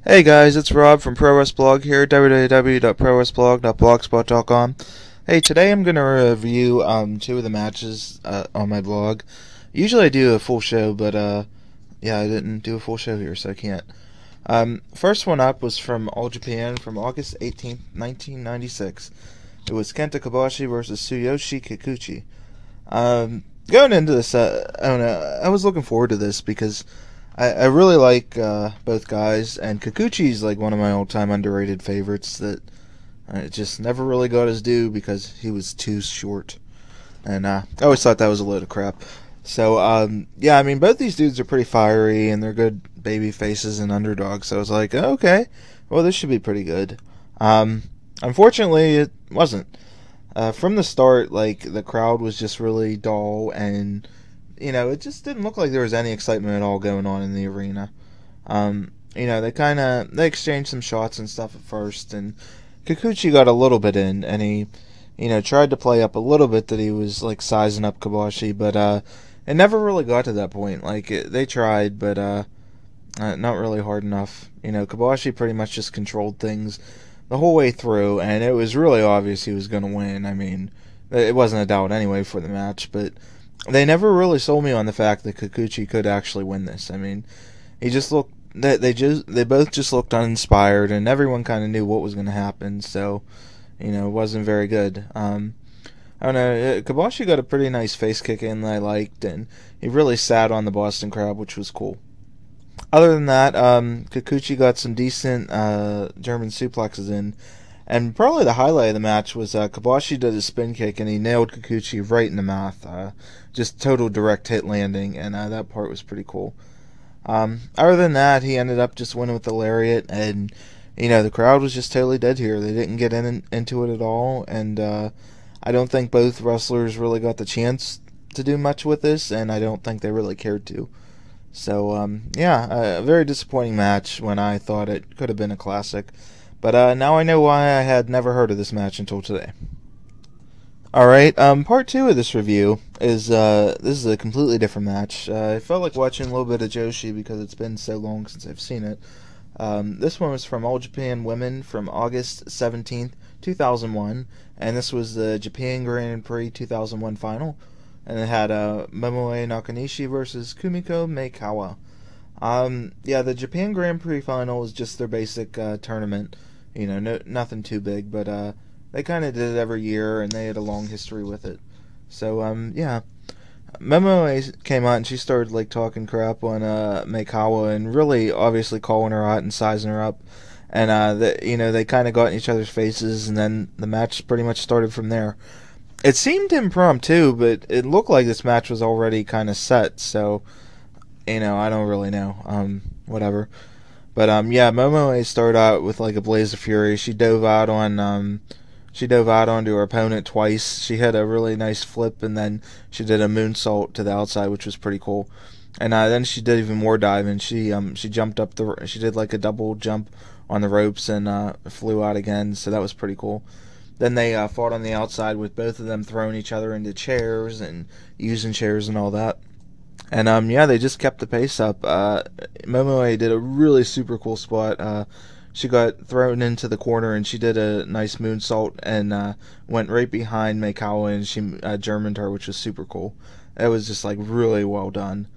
Hey guys, it's Rob from ProWresBlog here, www.prowrestblog.blogspot.com. Hey, today I'm going to review two of the matches on my blog. Usually I do a full show, but yeah, I didn't do a full show here, so I can't. First one up was from All Japan from August 18th, 1996. It was Kenta Kobashi versus Tsuyoshi Kikuchi. Going into this, I was looking forward to this because I really like both guys, and Kikuchi's like one of my all-time underrated favorites that just never really got his due because he was too short, and I always thought that was a load of crap. So yeah, I mean both these dudes are pretty fiery and they're good baby faces and underdogs. So I was like, oh, okay, well this should be pretty good. Unfortunately, it wasn't. From the start, like the crowd was just really dull and it just didn't look like there was any excitement at all going on in the arena. They exchanged some shots and stuff at first, and Kikuchi got a little bit in, and he, tried to play up a little bit that he was like sizing up Kobashi, but it never really got to that point. They tried, but not really hard enough. Kobashi pretty much just controlled things the whole way through, and it was really obvious he was going to win. I mean, it wasn't a doubt anyway for the match, but they never really sold me on the fact that Kikuchi could actually win this. I mean, he just looked they both just looked uninspired, and everyone kind of knew what was going to happen. So, it wasn't very good. I don't know. Kobashi got a pretty nice face kick in that I liked, and he really sat on the Boston crowd, which was cool. Other than that, Kikuchi got some decent German suplexes in. And probably the highlight of the match was Kobashi did a spin kick and he nailed Kikuchi right in the mouth. Just total direct hit landing, and that part was pretty cool. Other than that, he ended up just winning with the lariat, and the crowd was just totally dead here. They didn't get into it at all, and I don't think both wrestlers really got the chance to do much with this, and I don't think they really cared to. So, yeah, a very disappointing match when I thought it could have been a classic. But now I know why I had never heard of this match until today. Alright, part 2 of this review is, this is a completely different match. I felt like watching a little bit of Joshi because it's been so long since I've seen it. This one was from All Japan Women from August 17th, 2001, and this was the Japan Grand Prix 2001 final, and it had Momoe Nakanishi versus Kumiko Maekawa. Yeah, the Japan Grand Prix final was just their basic tournament. Nothing too big, but they kind of did it every year, and they had a long history with it. So, yeah. Momoe came out, and she started, talking crap on Maekawa, and really, obviously, calling her out and sizing her up. And, they kind of got in each other's faces, and then the match pretty much started from there. It seemed impromptu, but it looked like this match was already kind of set, so I don't really know. Whatever. But yeah, Momoe started out with a blaze of fury. She dove out onto her opponent twice. She had a really nice flip, and then she did a moonsault to the outside, which was pretty cool. And then she did even more diving. She jumped up she did a double jump on the ropes and flew out again. So that was pretty cool. Then they fought on the outside with both of them throwing each other into chairs and using chairs and all that. And yeah, they just kept the pace up. Momoe did a really super cool spot. She got thrown into the corner and she did a nice moonsault and went right behind Maekawa and she Germaned her, which was super cool. It was just really well done.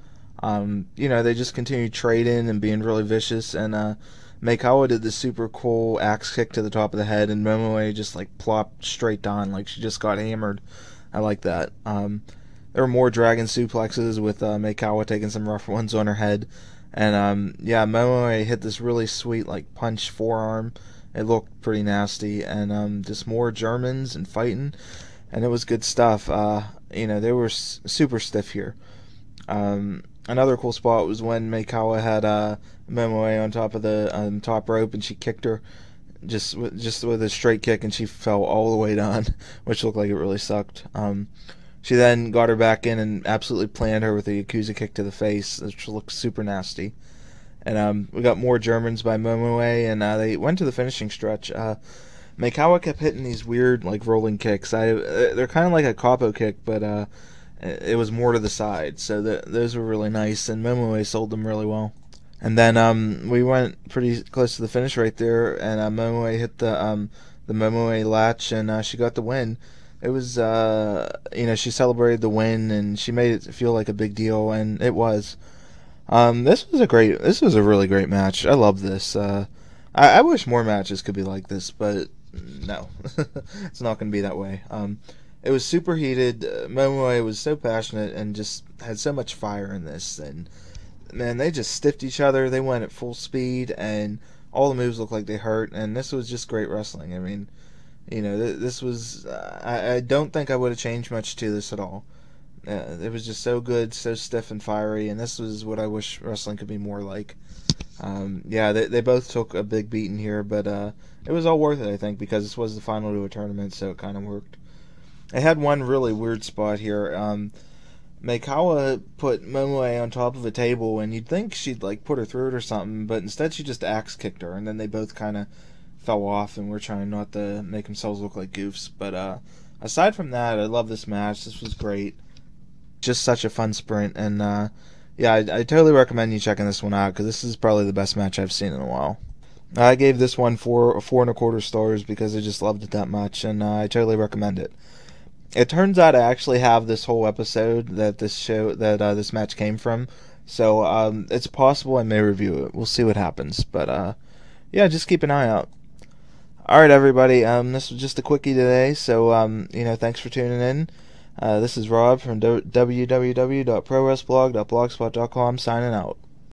They just continued trading and being really vicious, and Maekawa did this super cool axe kick to the top of the head, and Momoe just plopped straight down she just got hammered. I like that. There were more dragon suplexes with Maekawa taking some rough ones on her head. And, yeah, Momoe hit this really sweet, punch forearm. It looked pretty nasty. And just more Germans and fighting. And it was good stuff. They were super stiff here. Another cool spot was when Maekawa had Momoe on top of the top rope, and she kicked her just with a straight kick, and she fell all the way down, which looked like it really sucked. She then got her back in and absolutely planted her with a Yakuza kick to the face, which looked super nasty. And we got more Germans by Momoe, and they went to the finishing stretch. Maekawa kept hitting these weird, rolling kicks. They're kind of like a capo kick, but it was more to the side. So those were really nice, and Momoe sold them really well. And then we went pretty close to the finish right there, and Momoe hit the Momoe latch, and she got the win. It was she celebrated the win, and she made it feel like a big deal, and it was. This was a really great match. I love this. I wish more matches could be like this, but no, it's not going to be that way. It was super heated. Momoe was so passionate and just had so much fire in this, and man, they just stiffed each other. They went at full speed, and all the moves looked like they hurt. And this was just great wrestling. I mean, this was. I don't think I would have changed much to this at all. It was just so good, so stiff and fiery, and this was what I wish wrestling could be more like. They both took a big beating here, but it was all worth it, I think, because this was the final to a tournament, so it kind of worked. I had one really weird spot here. Maekawa put Momoe on top of a table, and you'd think she'd like put her through it or something, but instead she just axe kicked her, and then they both kind of fell off and were trying not to make themselves look like goofs. But aside from that, I love this match. This was great. Just such a fun sprint, and I totally recommend you checking this one out because this is probably the best match I've seen in a while. I gave this one 4.25 stars because I just loved it that much, and I totally recommend it. It turns out I actually have this whole episode that this match came from, so it's possible I may review it. We'll see what happens, but just keep an eye out. Alright, everybody, this was just a quickie today, so thanks for tuning in. This is Rob from www.ProWresBlog.blogspot.com signing out.